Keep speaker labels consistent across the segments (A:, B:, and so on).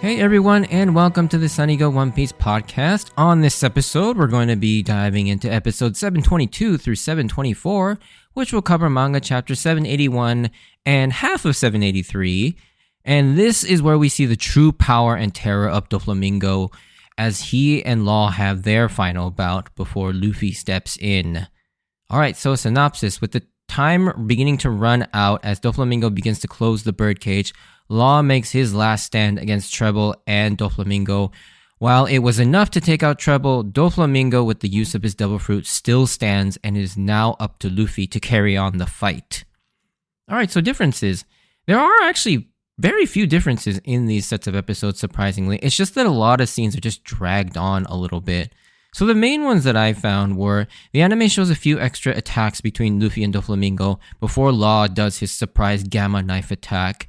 A: Hey everyone, and welcome to the Sunny Go One Piece podcast. On this episode, we're going to be diving into episodes 722 through 724, which will cover manga chapter 781 and half of 783. And this is where we see the true power and terror of Doflamingo as he and Law have their final bout before Luffy steps in. Alright, so a synopsis. With the time beginning to run out as Doflamingo begins to close the birdcage, Law makes his last stand against Treble and Doflamingo. While it was enough to take out Treble, Doflamingo, with the use of his Devil Fruit, still stands and is now up to Luffy to carry on the fight. Alright, so differences. There are actually very few differences in these sets of episodes, surprisingly. It's just that a lot of scenes are just dragged on a little bit. So the main ones that I found were, the anime shows a few extra attacks between Luffy and Doflamingo before Law does his surprise Gamma Knife attack.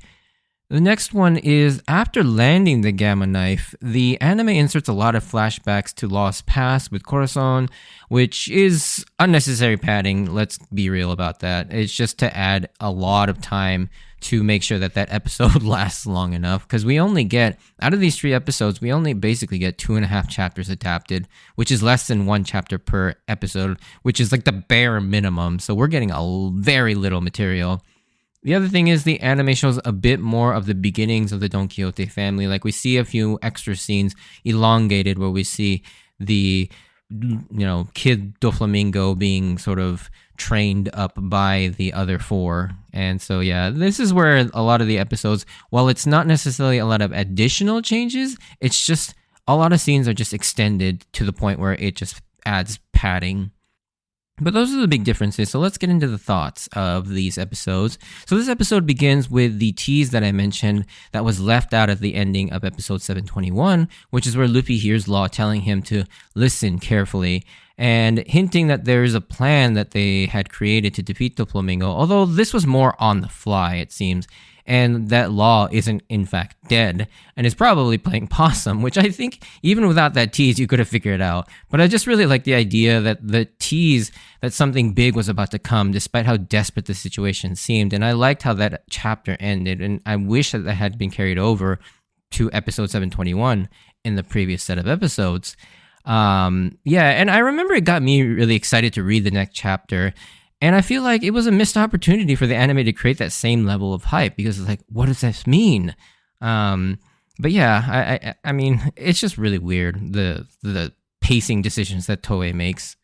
A: The next one is, after landing the Gamma Knife, the anime inserts a lot of flashbacks to Law's past with Corazon, which is unnecessary padding, let's be real about that. It's just to add a lot of time to make sure that episode lasts long enough, because we only get, out of these 3 episodes, we only basically get 2.5 chapters adapted, which is less than 1 chapter per episode, which is like the bare minimum, so we're getting a very little material. The other thing is the anime shows a bit more of the beginnings of the Don Quixote family. Like, we see a few extra scenes elongated where we see the, kid Doflamingo being sort of trained up by the other 4. And so, yeah, this is where a lot of the episodes, while it's not necessarily a lot of additional changes, it's just a lot of scenes are just extended to the point where it just adds padding. But those are the big differences, so let's get into the thoughts of these episodes. So this episode begins with the tease that I mentioned that was left out at the ending of episode 721, which is where Luffy hears Law telling him to listen carefully and hinting that there is a plan that they had created to defeat Doflamingo, although this was more on the fly, it seems, and that Law isn't in fact dead and is probably playing possum, which I think even without that tease you could have figured out. But I just really like the idea that the tease that something big was about to come despite how desperate the situation seemed, and I liked how that chapter ended, and I wish that had been carried over to episode 721 in the previous set of episodes. And I remember it got me really excited to read the next chapter. And I feel like it was a missed opportunity for the anime to create that same level of hype, because it's like, what does this mean? But yeah, I mean, it's just really weird, the pacing decisions that Toei makes.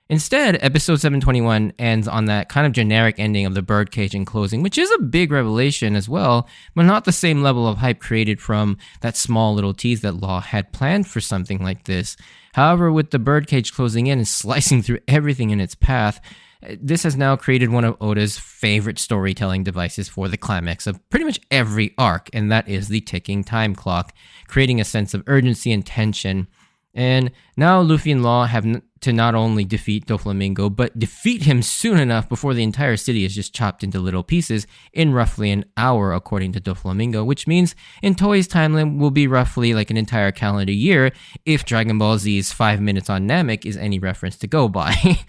A: Instead, episode 721 ends on that kind of generic ending of the birdcage and closing, which is a big revelation as well, but not the same level of hype created from that small little tease that Law had planned for something like this. However, with the birdcage closing in and slicing through everything in its path, this has now created one of Oda's favorite storytelling devices for the climax of pretty much every arc, and that is the ticking time clock, creating a sense of urgency and tension. And now Luffy and Law have to not only defeat Doflamingo, but defeat him soon enough before the entire city is just chopped into little pieces in roughly an hour, according to Doflamingo, which means in Toei's timeline will be roughly like an entire calendar year if Dragon Ball Z's 5 minutes on Namek is any reference to go by.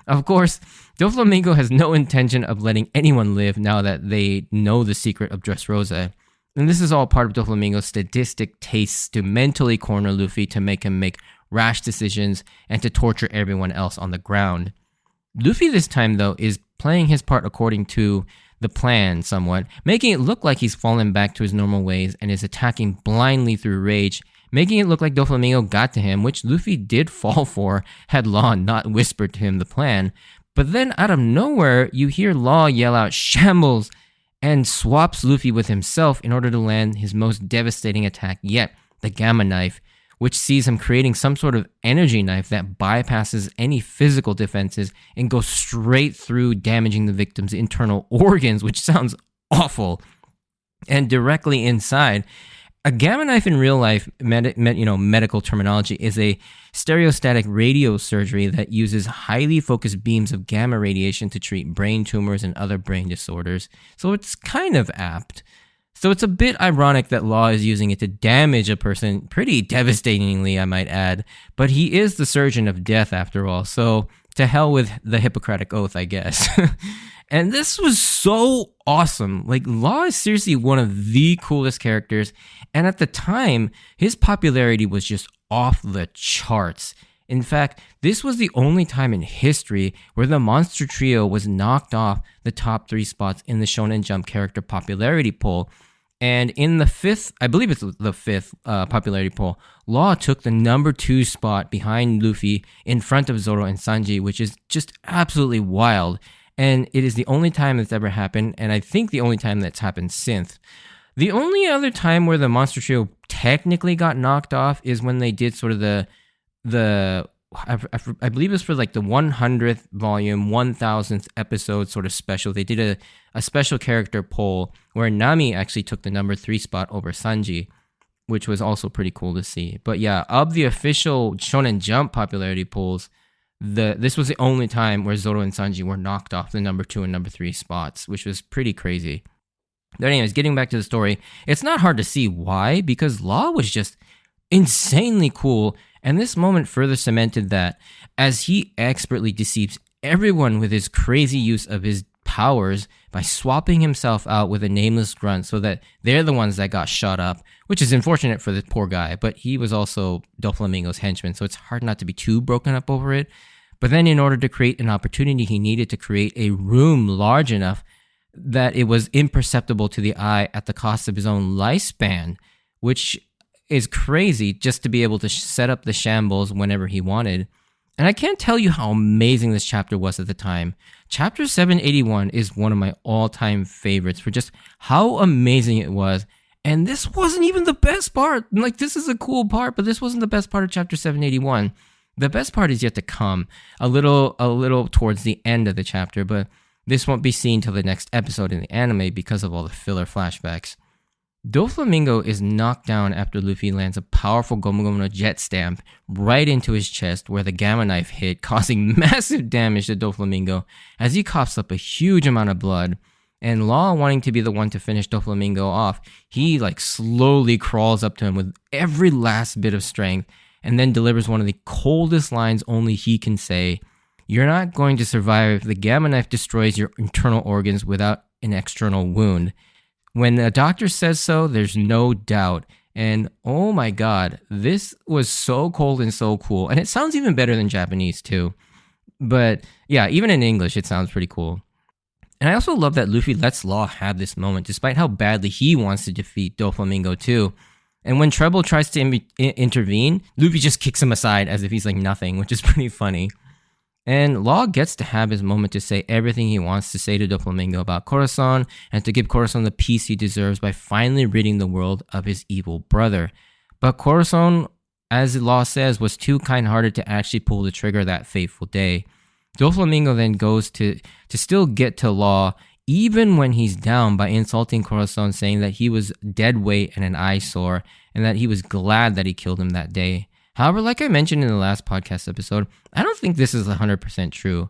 A: Of course, Doflamingo has no intention of letting anyone live now that they know the secret of Dressrosa. And this is all part of Doflamingo's sadistic tastes to mentally corner Luffy to make him make rash decisions and to torture everyone else on the ground. Luffy this time, though, is playing his part according to the plan somewhat, making it look like he's fallen back to his normal ways and is attacking blindly through rage, making it look like Doflamingo got to him, which Luffy did fall for had Law not whispered to him the plan. But then out of nowhere, you hear Law yell out "Shambles!" and swaps Luffy with himself in order to land his most devastating attack yet, the Gamma Knife, which sees him creating some sort of energy knife that bypasses any physical defenses and goes straight through, damaging the victim's internal organs, which sounds awful. And directly inside, a gamma knife in real life, medical terminology, is a stereostatic radiosurgery that uses highly focused beams of gamma radiation to treat brain tumors and other brain disorders. So it's kind of apt. So it's a bit ironic that Law is using it to damage a person pretty devastatingly, I might add. But he is the surgeon of death after all, so to hell with the Hippocratic Oath, I guess. And this was so awesome. Like, Law is seriously one of the coolest characters. And at the time, his popularity was just off the charts. In fact, this was the only time in history where the Monster Trio was knocked off the top 3 spots in the Shonen Jump character popularity poll. And in the 5th, I believe it's the 5th popularity poll, Law took the number 2 spot behind Luffy in front of Zoro and Sanji, which is just absolutely wild. And it is the only time that's ever happened, and I think the only time that's happened since. The only other time where the Monster Trio technically got knocked off is when they did sort of I believe it was for like the 100th volume, 1000th episode sort of special. They did a special character poll where Nami actually took the number 3 spot over Sanji, which was also pretty cool to see. But yeah, of the official Shonen Jump popularity polls, this was the only time where Zoro and Sanji were knocked off the number 2 and number 3 spots, which was pretty crazy. But anyways, getting back to the story, it's not hard to see why, because Law was just insanely cool, and this moment further cemented that, as he expertly deceives everyone with his crazy use of his powers by swapping himself out with a nameless grunt so that they're the ones that got shot up, which is unfortunate for the poor guy, but he was also Doflamingo's henchman, so it's hard not to be too broken up over it. But then in order to create an opportunity, he needed to create a room large enough that it was imperceptible to the eye at the cost of his own lifespan, which is crazy, just to be able to set up the shambles whenever he wanted. And I can't tell you how amazing this chapter was at the time. Chapter 781 is one of my all-time favorites for just how amazing it was. And this wasn't even the best part. Like, this is a cool part, but this wasn't the best part of chapter 781. The best part is yet to come, a little towards the end of the chapter, but this won't be seen till the next episode in the anime because of all the filler flashbacks. Doflamingo is knocked down after Luffy lands a powerful Gomu Gomu no Jet Stamp right into his chest where the Gamma Knife hit, causing massive damage to Doflamingo as he coughs up a huge amount of blood. And Law, wanting to be the one to finish Doflamingo off, he slowly crawls up to him with every last bit of strength and then delivers one of the coldest lines only he can say. You're not going to survive if the Gamma Knife destroys your internal organs without an external wound. When the doctor says so, there's no doubt. And oh my god, this was so cold and so cool. And it sounds even better than Japanese too. But yeah, even in English, it sounds pretty cool. And I also love that Luffy lets Law have this moment, despite how badly he wants to defeat Doflamingo too. And when Treble tries to intervene, Luffy just kicks him aside as if he's like nothing, which is pretty funny. And Law gets to have his moment to say everything he wants to say to Doflamingo about Corazon and to give Corazon the peace he deserves by finally ridding the world of his evil brother. But Corazon, as Law says, was too kind-hearted to actually pull the trigger that fateful day. Doflamingo then goes to still get to Law even when he's down by insulting Corazon, saying that he was dead weight and an eyesore and that he was glad that he killed him that day. However, like I mentioned in the last podcast episode, I don't think this is 100% true.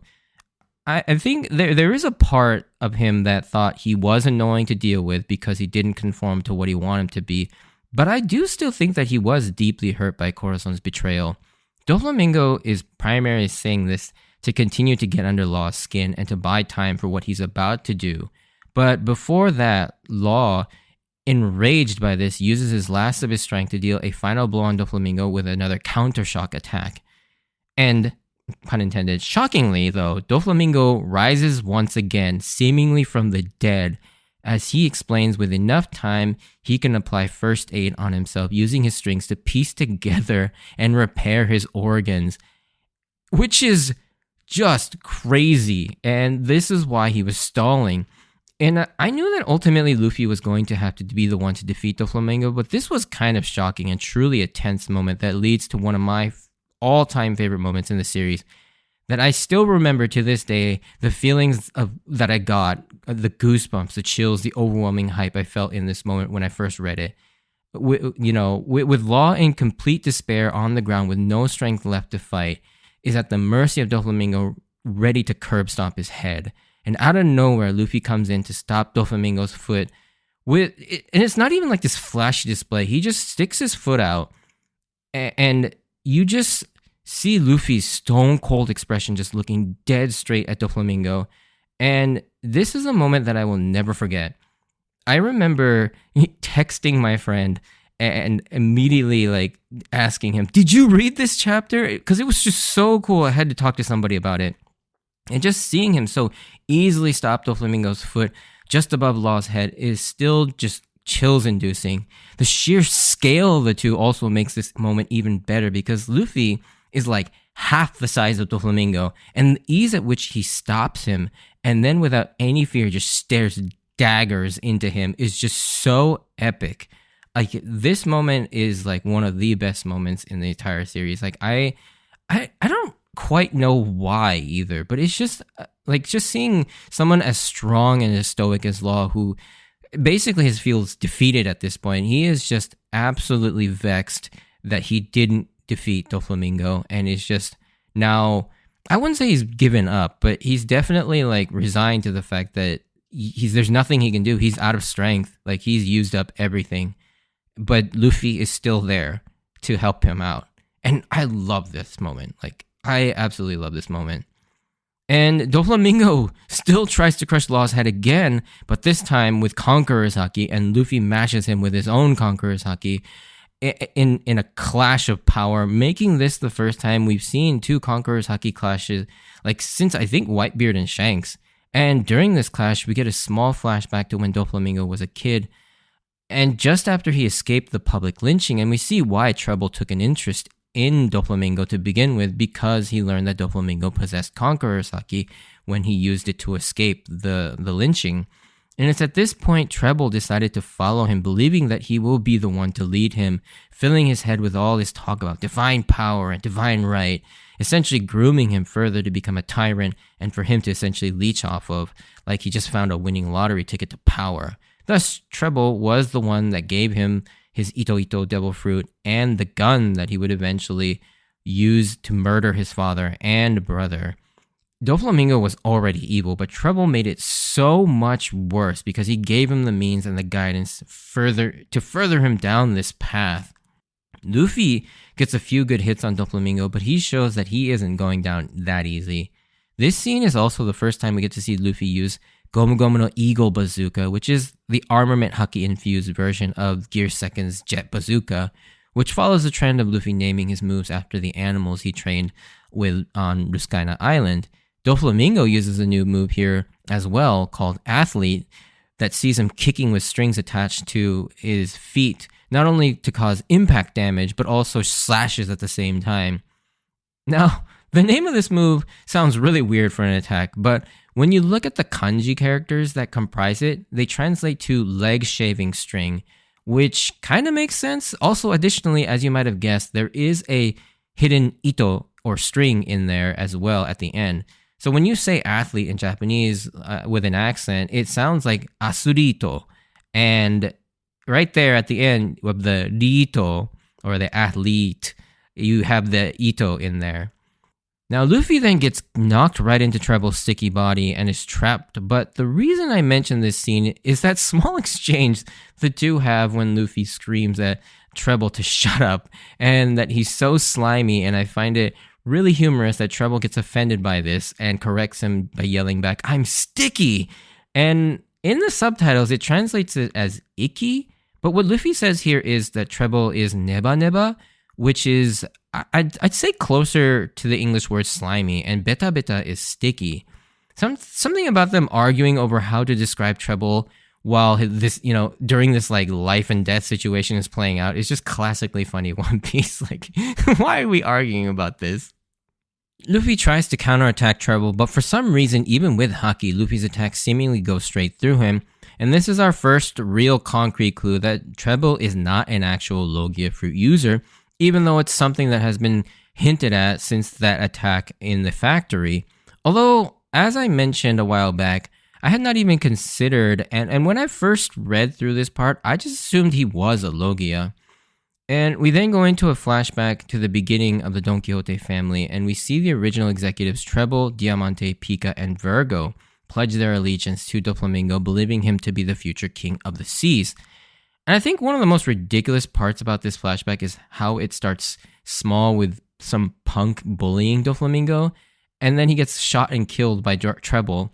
A: I think there is a part of him that thought he was annoying to deal with because he didn't conform to what he wanted him to be, but I do still think that he was deeply hurt by Corazon's betrayal. Doflamingo is primarily saying this to continue to get under Law's skin and to buy time for what he's about to do. But before that, Law, enraged by this, uses his last of his strength to deal a final blow on Doflamingo with another counter-shock attack. And, pun intended, shockingly though, Doflamingo rises once again, seemingly from the dead, as he explains with enough time he can apply first aid on himself using his strings to piece together and repair his organs. Which is just crazy, and this is why he was stalling. And I knew that ultimately Luffy was going to have to be the one to defeat Doflamingo, but this was kind of shocking and truly a tense moment that leads to one of my all-time favorite moments in the series that I still remember to this day, the feelings that I got, the goosebumps, the chills, the overwhelming hype I felt in this moment when I first read it. With Law in complete despair on the ground with no strength left to fight, is at the mercy of Doflamingo, ready to curb stomp his head. And out of nowhere, Luffy comes in to stop Doflamingo's foot. And it's not even like this flashy display. He just sticks his foot out, and you just see Luffy's stone cold expression just looking dead straight at Doflamingo. And this is a moment that I will never forget. I remember texting my friend and immediately like asking him, "Did you read this chapter?" Because it was just so cool. I had to talk to somebody about it. And just seeing him so easily stop Doflamingo's foot just above Law's head is still just chills inducing. The sheer scale of the two also makes this moment even better because Luffy is like half the size of Doflamingo, and the ease at which he stops him and then without any fear just stares daggers into him is just so epic. Like this moment is like one of the best moments in the entire series. Like I don't quite know why either, but it's just like just seeing someone as strong and as stoic as Law, who basically feels defeated at this point. He is just absolutely vexed that he didn't defeat Doflamingo, and is just now, I wouldn't say he's given up, but he's definitely like resigned to the fact that there's nothing he can do. He's out of strength. Like he's used up everything, but Luffy is still there to help him out. And I love this moment. Like I absolutely love this moment. And Doflamingo still tries to crush Law's head again, but this time with Conqueror's Haki, and Luffy mashes him with his own Conqueror's Haki in a clash of power, making this the first time we've seen two Conqueror's Haki clashes, like since I think Whitebeard and Shanks. And during this clash, we get a small flashback to when Doflamingo was a kid, and just after he escaped the public lynching, and we see why Treble took an interest in Doflamingo to begin with, because he learned that Doflamingo possessed Conqueror's Haki when he used it to escape the lynching. And it's at this point Treble decided to follow him, believing that he will be the one to lead him, filling his head with all this talk about divine power and divine right, essentially grooming him further to become a tyrant and for him to essentially leech off of, like he just found a winning lottery ticket to power. Thus, Treble was the one that gave him his Ito Ito devil fruit and the gun that he would eventually use to murder his father and brother. Doflamingo was already evil, but Treble made it so much worse because he gave him the means and the guidance to further him down this path. Luffy gets a few good hits on Doflamingo, but he shows that he isn't going down that easy. This scene is also the first time we get to see Luffy use Gomu Gomu no Eagle Bazooka, which is the armament Haki-infused version of Gear 2nd's Jet Bazooka, which follows the trend of Luffy naming his moves after the animals he trained with on Ruskaina Island. Doflamingo uses a new move here as well called Athlete that sees him kicking with strings attached to his feet, not only to cause impact damage, but also slashes at the same time. Now, the name of this move sounds really weird for an attack, but when you look at the kanji characters that comprise it, they translate to leg shaving string, which kind of makes sense. Also, additionally, as you might have guessed, there is a hidden ito or string in there as well at the end. So when you say athlete in Japanese with an accent, it sounds like asurito. And right there at the end of the rito or the athlete, you have the ito in there. Now, Luffy then gets knocked right into Treble's sticky body and is trapped, but the reason I mention this scene is that small exchange the two have when Luffy screams at Treble to shut up and that he's so slimy, and I find it really humorous that Treble gets offended by this and corrects him by yelling back, "I'm sticky!" And in the subtitles, it translates it as icky, but what Luffy says here is that Treble is neba neba, which is, I'd say closer to the English word slimy, and beta beta is sticky. Something about them arguing over how to describe Treble while this, during this like life and death situation is playing out is just classically funny One Piece. Like, why are we arguing about this? Luffy tries to counterattack Treble, but for some reason, even with Haki, Luffy's attacks seemingly go straight through him. And this is our first real concrete clue that Treble is not an actual Logia fruit user, even though it's something that has been hinted at since that attack in the factory. Although, as I mentioned a while back, I had not even considered, and when I first read through this part, I just assumed he was a Logia. And we then go into a flashback to the beginning of the Don Quixote family, and we see the original executives Treble, Diamante, Pika, and Virgo pledge their allegiance to Doflamingo, believing him to be the future king of the seas. And I think one of the most ridiculous parts about this flashback is how it starts small with some punk bullying Doflamingo, and then he gets shot and killed by Treble.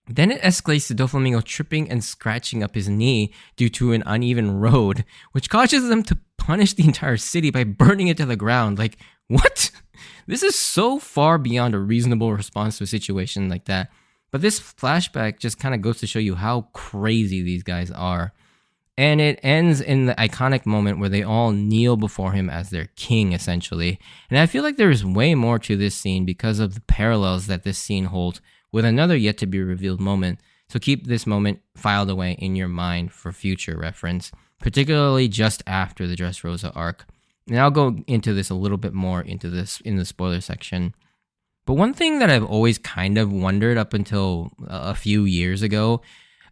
A: Then it escalates to Doflamingo tripping and scratching up his knee due to an uneven road, which causes them to punish the entire city by burning it to the ground. Like, what? This is so far beyond a reasonable response to a situation like that. But this flashback just kind of goes to show you how crazy these guys are. And it ends in the iconic moment where they all kneel before him as their king, essentially. And I feel like there is way more to this scene because of the parallels that this scene holds with another yet-to-be-revealed moment. So keep this moment filed away in your mind for future reference, particularly just after the Dressrosa arc. And I'll go into this a little bit more into this in the spoiler section. But one thing that I've always kind of wondered up until a few years ago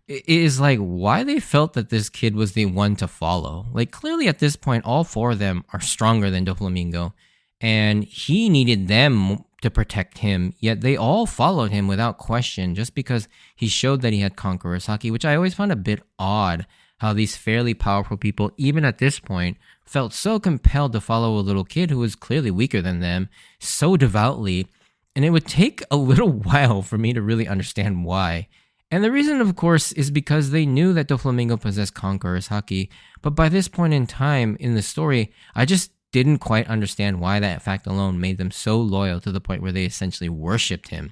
A: is like why they felt that this kid was the one to follow. Like clearly at this point, all four of them are stronger than Doflamingo, and he needed them to protect him, yet they all followed him without question just because he showed that he had Conqueror's Haki, which I always found a bit odd how these fairly powerful people, even at this point, felt so compelled to follow a little kid who was clearly weaker than them so devoutly, and it would take a little while for me to really understand why. And the reason, of course, is because they knew that Doflamingo possessed Conqueror's Haki, but by this point in time in the story, I just didn't quite understand why that fact alone made them so loyal to the point where they essentially worshipped him.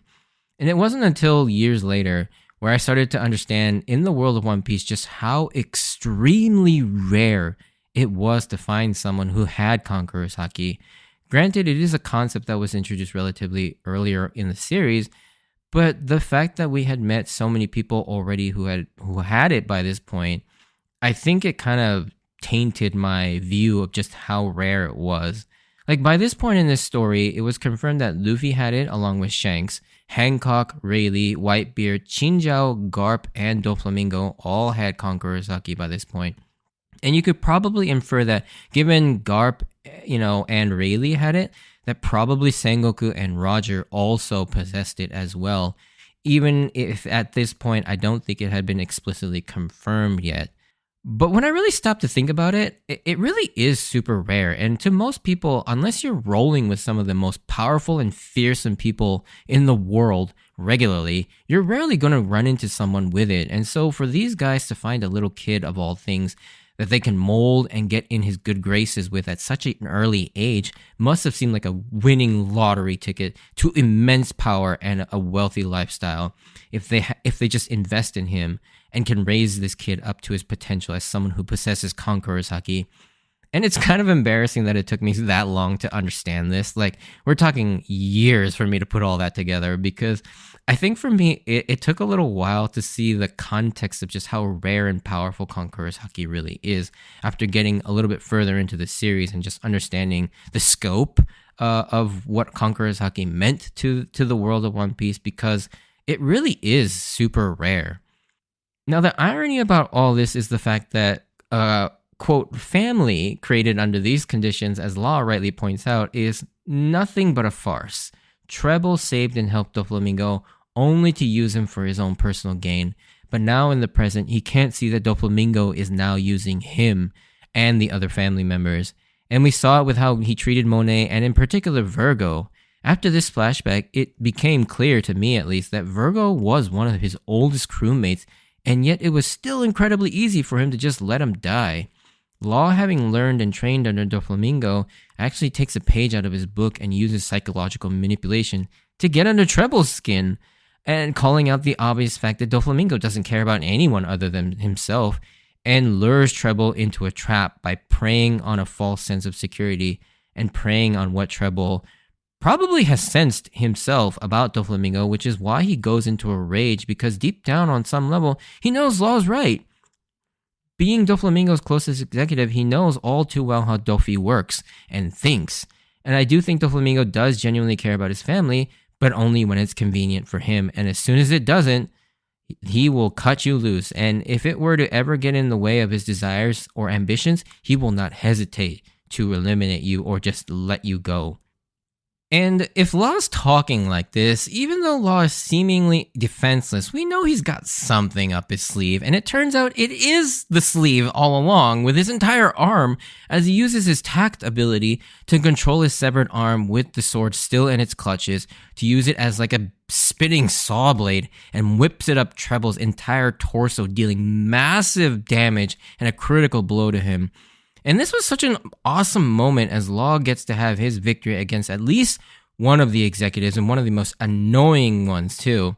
A: And it wasn't until years later where I started to understand in the world of One Piece just how extremely rare it was to find someone who had Conqueror's Haki. Granted, it is a concept that was introduced relatively earlier in the series, but the fact that we had met so many people already who had it by this point, I think it kind of tainted my view of just how rare it was. Like by this point in this story, it was confirmed that Luffy had it along with Shanks, Hancock, Rayleigh, Whitebeard, Chinjao, Garp, and Doflamingo all had Conqueror's Haki by this point. And you could probably infer that given Garp, and Rayleigh had it, that probably Sengoku and Roger also possessed it as well, even if at this point I don't think it had been explicitly confirmed yet. But when I really stopped to think about it, it really is super rare, and to most people, unless you're rolling with some of the most powerful and fearsome people in the world regularly, you're rarely going to run into someone with it. And so for these guys to find a little kid of all things that they can mold and get in his good graces with at such an early age must have seemed like a winning lottery ticket to immense power and a wealthy lifestyle if they just invest in him and can raise this kid up to his potential as someone who possesses Conqueror's Haki. And it's kind of embarrassing that it took me that long to understand this. Like, we're talking years for me to put all that together, because I think for me, it took a little while to see the context of just how rare and powerful Conqueror's Haki really is after getting a little bit further into the series and just understanding the scope of what Conqueror's Haki meant to the world of One Piece, because it really is super rare. Now, the irony about all this is the fact that, quote, family created under these conditions, as Law rightly points out, is nothing but a farce. Treble saved and helped Doflamingo only to use him for his own personal gain, but now in the present, he can't see that Doflamingo is now using him and the other family members. And we saw it with how he treated Monet, and in particular Virgo. After this flashback, it became clear to me at least that Virgo was one of his oldest crewmates, and yet it was still incredibly easy for him to just let him die. Law, having learned and trained under Doflamingo, actually takes a page out of his book and uses psychological manipulation to get under Treble's skin, and calling out the obvious fact that Doflamingo doesn't care about anyone other than himself, and lures Treble into a trap by preying on a false sense of security and preying on what Treble probably has sensed himself about Doflamingo, which is why he goes into a rage, because deep down on some level, he knows Law's right. Being Doflamingo's closest executive, he knows all too well how Dofi works and thinks. And I do think Doflamingo does genuinely care about his family, but only when it's convenient for him. And as soon as it doesn't, he will cut you loose. And if it were to ever get in the way of his desires or ambitions, he will not hesitate to eliminate you or just let you go. And if Law's talking like this, even though Law is seemingly defenseless, we know he's got something up his sleeve, and it turns out it is the sleeve all along with his entire arm, as he uses his tact ability to control his severed arm with the sword still in its clutches, to use it as like a spinning saw blade, and whips it up Treble's entire torso, dealing massive damage and a critical blow to him. And this was such an awesome moment as Law gets to have his victory against at least one of the executives, and one of the most annoying ones too.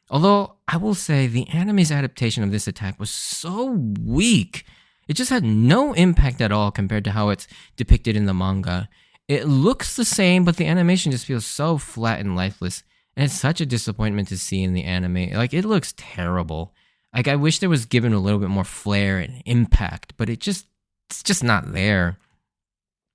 A: Although I will say the anime's adaptation of this attack was so weak. It just had no impact at all compared to how it's depicted in the manga. It looks the same, but the animation just feels so flat and lifeless. And it's such a disappointment to see in the anime. Like, it looks terrible. Like, I wish there was given a little bit more flair and impact, but it's just not there.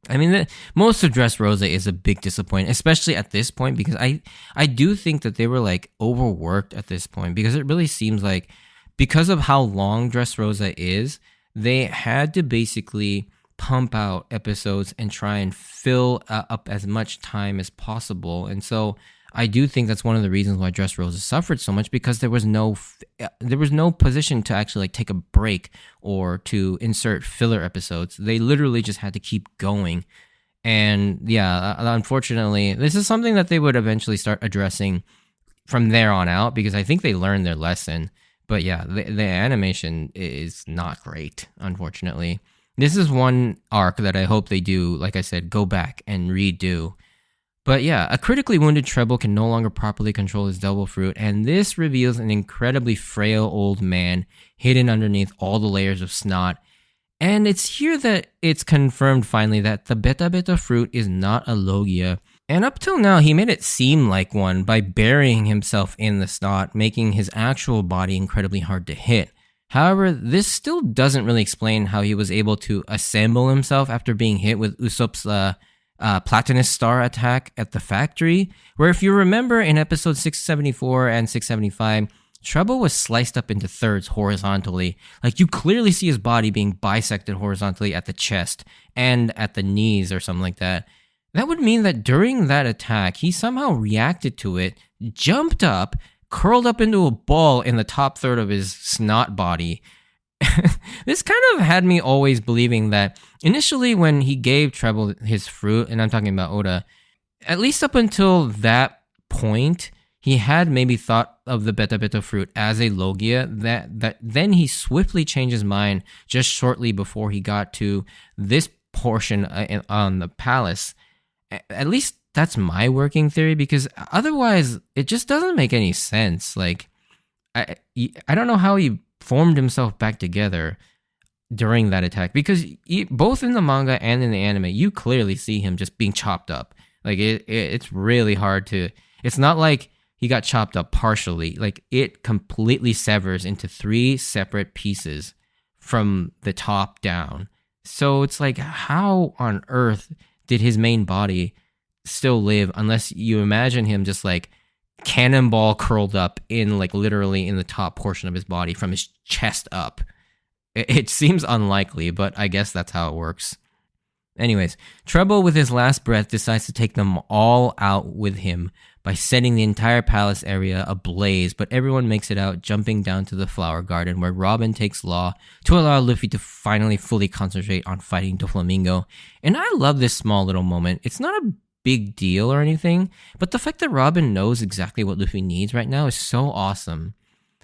A: I mean, most of Dressrosa is a big disappointment, especially at this point, because I do think that they were like overworked at this point, because it really seems like, because of how long Dressrosa is, they had to basically pump out episodes and try and fill up as much time as possible. And so I do think that's one of the reasons why Dressrosa suffered so much, because there was no position to actually like take a break or to insert filler episodes. They literally just had to keep going. And yeah, unfortunately, this is something that they would eventually start addressing from there on out, because I think they learned their lesson. But yeah, the animation is not great, unfortunately. This is one arc that I hope they do, like I said, go back and redo. But yeah, a critically wounded Treble can no longer properly control his double fruit, and this reveals an incredibly frail old man hidden underneath all the layers of snot. And it's here that it's confirmed finally that the Beta Beta fruit is not a Logia. And up till now, he made it seem like one by burying himself in the snot, making his actual body incredibly hard to hit. However, this still doesn't really explain how he was able to assemble himself after being hit with Usopp's Platinus Star attack at the factory, where if you remember in episode 674 and 675, Treble was sliced up into thirds horizontally. Like, you clearly see his body being bisected horizontally at the chest and at the knees or something like that. That would mean that during that attack, he somehow reacted to it, jumped up, curled up into a ball in the top third of his snot body. This kind of had me always believing that initially when he gave Treble his fruit, and I'm talking about Oda, at least up until that point, he had maybe thought of the Beta Beta fruit as a Logia, that then he swiftly changed his mind just shortly before he got to this portion on the palace. At least that's my working theory, because otherwise it just doesn't make any sense. Like, I don't know how he formed himself back together during that attack, because both in the manga and in the anime, you clearly see him just being chopped up. Like, it's really hard to, it's not like he got chopped up partially. Like, it completely severs into 3 separate pieces from the top down. So it's like, how on earth did his main body still live, unless you imagine him just like cannonball curled up in like literally in the top portion of his body from his chest up. It seems unlikely, but I guess that's how it works. Anyways, Treble with his last breath decides to take them all out with him by setting the entire palace area ablaze, but everyone makes it out, jumping down to the flower garden where Robin takes Law to allow Luffy to finally fully concentrate on fighting Doflamingo. And I love this small little moment. It's not a big deal or anything, but the fact that Robin knows exactly what Luffy needs right now is so awesome.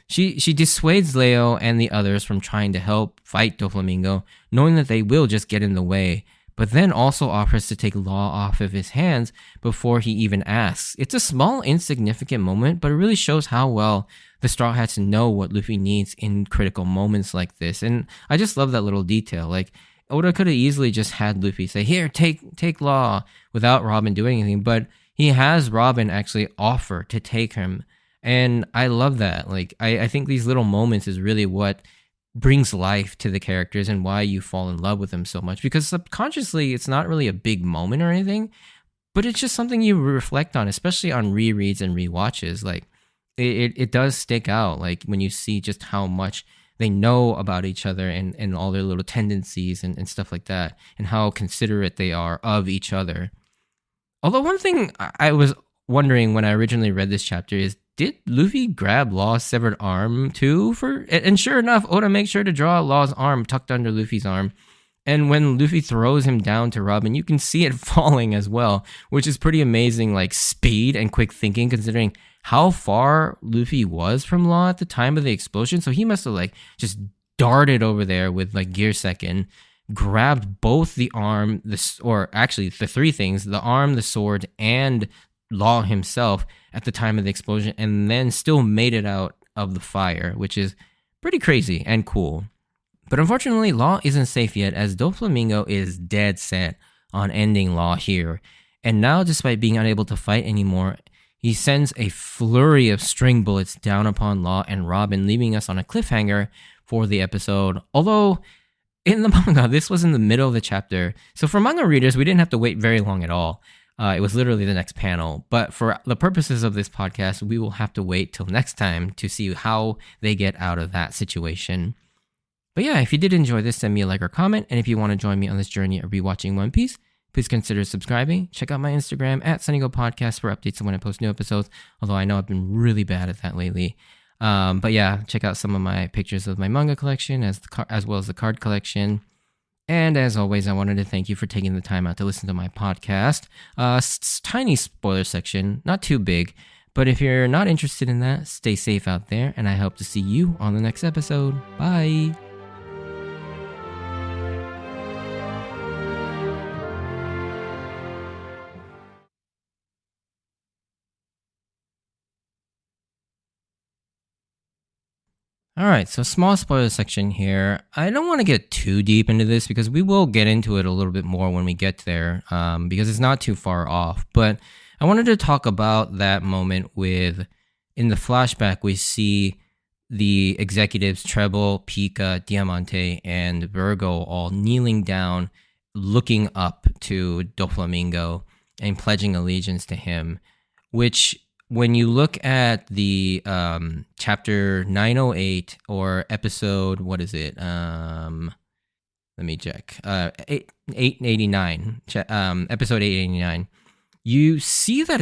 A: She dissuades Leo and the others from trying to help fight Doflamingo, knowing that they will just get in the way, but then also offers to take Law off of his hands before he even asks. It's a small, insignificant moment, but it really shows how well the Straw Hats know what Luffy needs in critical moments like this, and I just love that little detail. Like, Oda could have easily just had Luffy say, "Here, take Law," without Robin doing anything, but he has Robin actually offer to take him, and I love that. Like, I think these little moments is really what brings life to the characters and why you fall in love with them so much, because subconsciously it's not really a big moment or anything, but it's just something you reflect on, especially on rereads and rewatches. Like, it does stick out, like when you see just how much they know about each other and all their little tendencies and stuff like that, and how considerate they are of each other. Although one thing I was wondering when I originally read this chapter is, did Luffy grab Law's severed arm too? And sure enough, Oda makes sure to draw Law's arm tucked under Luffy's arm. And when Luffy throws him down to Robin, you can see it falling as well, which is pretty amazing, like speed and quick thinking considering how far Luffy was from Law at the time of the explosion. So he must have like just darted over there with like gear second, grabbed both the arm, or actually the three things, the arm, the sword, and Law himself at the time of the explosion, and then still made it out of the fire, which is pretty crazy and cool. But unfortunately, Law isn't safe yet, as Doflamingo is dead set on ending Law here. And now, despite being unable to fight anymore, he sends a flurry of string bullets down upon Law and Robin, leaving us on a cliffhanger for the episode. Although, in the manga, this was in the middle of the chapter, so for manga readers, we didn't have to wait very long at all. It was literally the next panel. But for the purposes of this podcast, we will have to wait till next time to see how they get out of that situation. But yeah, if you did enjoy this, send me a like or comment. And if you want to join me on this journey of rewatching One Piece, please consider subscribing. Check out my Instagram at SunnyGo Podcast for updates on when I post new episodes. Although I know I've been really bad at that lately. But yeah, check out some of my pictures of my manga collection as well as the card collection. And as always, I wanted to thank you for taking the time out to listen to my podcast. Tiny spoiler section, not too big. But if you're not interested in that, stay safe out there. And I hope to see you on the next episode. Bye. All right, so small spoiler section here. I don't want to get too deep into this because we will get into it a little bit more when we get there, because it's not too far off. But I wanted to talk about that moment in the flashback, we see the executives, Treble, Pika, Diamante, and Virgo all kneeling down, looking up to Doflamingo and pledging allegiance to him, which when you look at the chapter 908 or episode, what is it? Let me check. 889, episode 889. You see that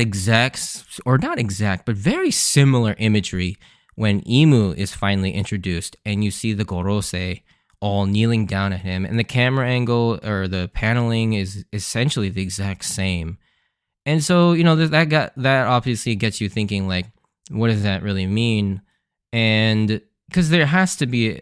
A: not exact, but very similar imagery when Imu is finally introduced, and you see the Gorosei all kneeling down at him, and the camera angle or the paneling is essentially the exact same. And so, that obviously gets you thinking, like, what does that really mean? And because there has to be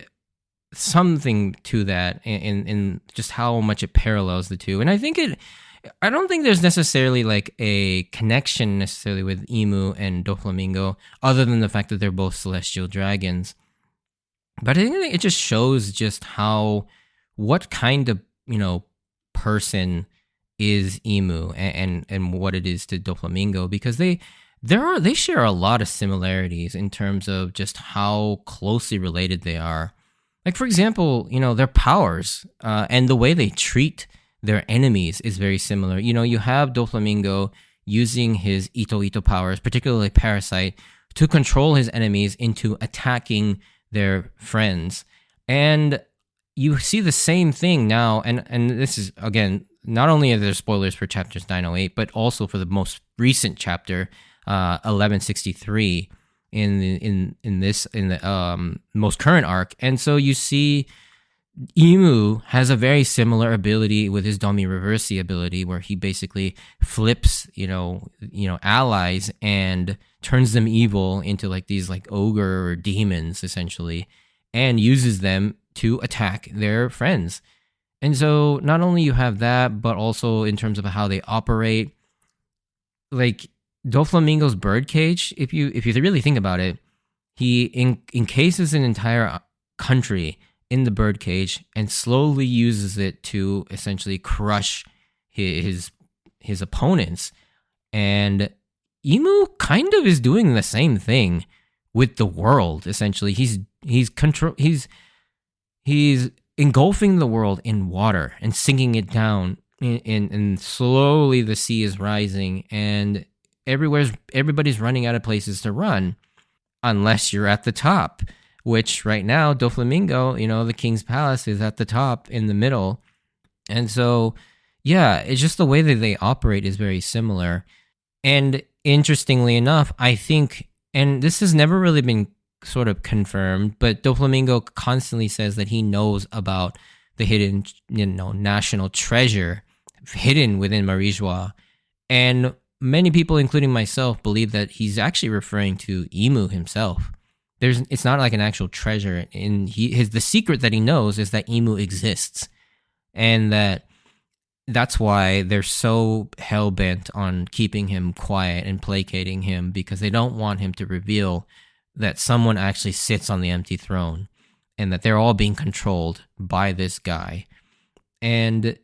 A: something to that in just how much it parallels the two. And I don't think there's necessarily like a connection necessarily with Imu and Doflamingo, other than the fact that they're both celestial dragons. But I think it just shows just what kind of, person is Imu and what it is to Doflamingo, because they share a lot of similarities in terms of just how closely related they are. Like, for example, their powers and the way they treat their enemies is very similar. You have Doflamingo using his Ito Ito powers, particularly Parasite, to control his enemies into attacking their friends. And you see the same thing now, and this is, again, not only are there spoilers for chapters 908, but also for the most recent chapter, 1163, in the most current arc. And so you see Imu has a very similar ability with his Domi Reversi ability, where he basically flips, allies and turns them evil into like these like ogre or demons essentially, and uses them to attack their friends. And so not only you have that, but also in terms of how they operate, like Doflamingo's birdcage, if you really think about it, he encases an entire country in the birdcage and slowly uses it to essentially crush his opponents. And Imu kind of is doing the same thing with the world. Essentially, he's engulfing the world in water and sinking it down, and slowly the sea is rising, and everybody's running out of places to run, unless you're at the top. Which right now, Doflamingo, the king's palace is at the top in the middle. And so Yeah, it's just the way that they operate is very similar. And interestingly enough, I think, and this has never really been sort of confirmed, but Doflamingo constantly says that he knows about the hidden, national treasure hidden within Marie-Joie. And many people, including myself, believe that he's actually referring to Emu himself. It's not like an actual treasure, and the secret that he knows is that Emu exists, and that's why they're so hell-bent on keeping him quiet and placating him, because they don't want him to reveal that someone actually sits on the empty throne and that they're all being controlled by this guy. And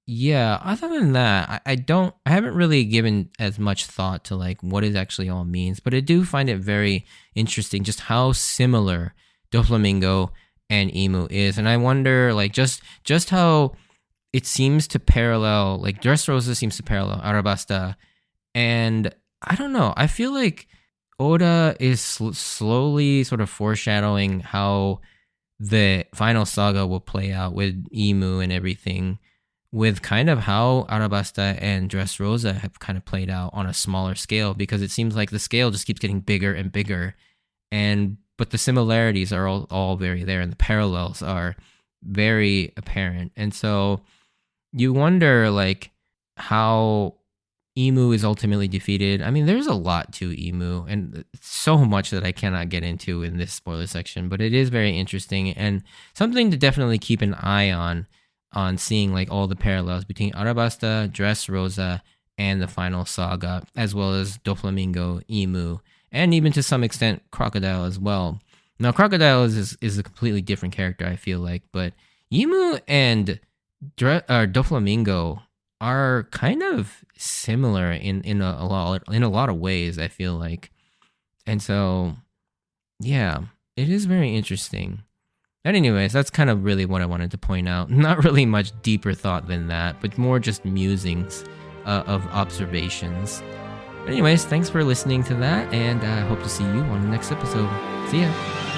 A: yeah, other than that, I haven't really given as much thought to like what it actually all means, but I do find it very interesting just how similar Doflamingo and Emu is. And I wonder like just how it seems to parallel, like Dressrosa seems to parallel Arabasta. And I don't know, I feel like Oda is slowly sort of foreshadowing how the final saga will play out with Emu and everything, with kind of how Arabasta and Dressrosa have kind of played out on a smaller scale, because it seems like the scale just keeps getting bigger and bigger. But the similarities are all very there, and the parallels are very apparent. And so you wonder like how Emu is ultimately defeated. I mean, there's a lot to Emu, and so much that I cannot get into in this spoiler section, but it is very interesting and something to definitely keep an eye on seeing like all the parallels between Arabasta, Dressrosa, and the final saga, as well as Doflamingo, Emu, and even to some extent Crocodile as well. Now, Crocodile is a completely different character, I feel like, but Emu and Doflamingo are kind of similar in a lot of ways, I feel like. And so, yeah, it is very interesting. But anyways, that's kind of really what I wanted to point out. Not really much deeper thought than that, but more just musings of observations. But anyways, thanks for listening to that, and I hope to see you on the next episode. See ya!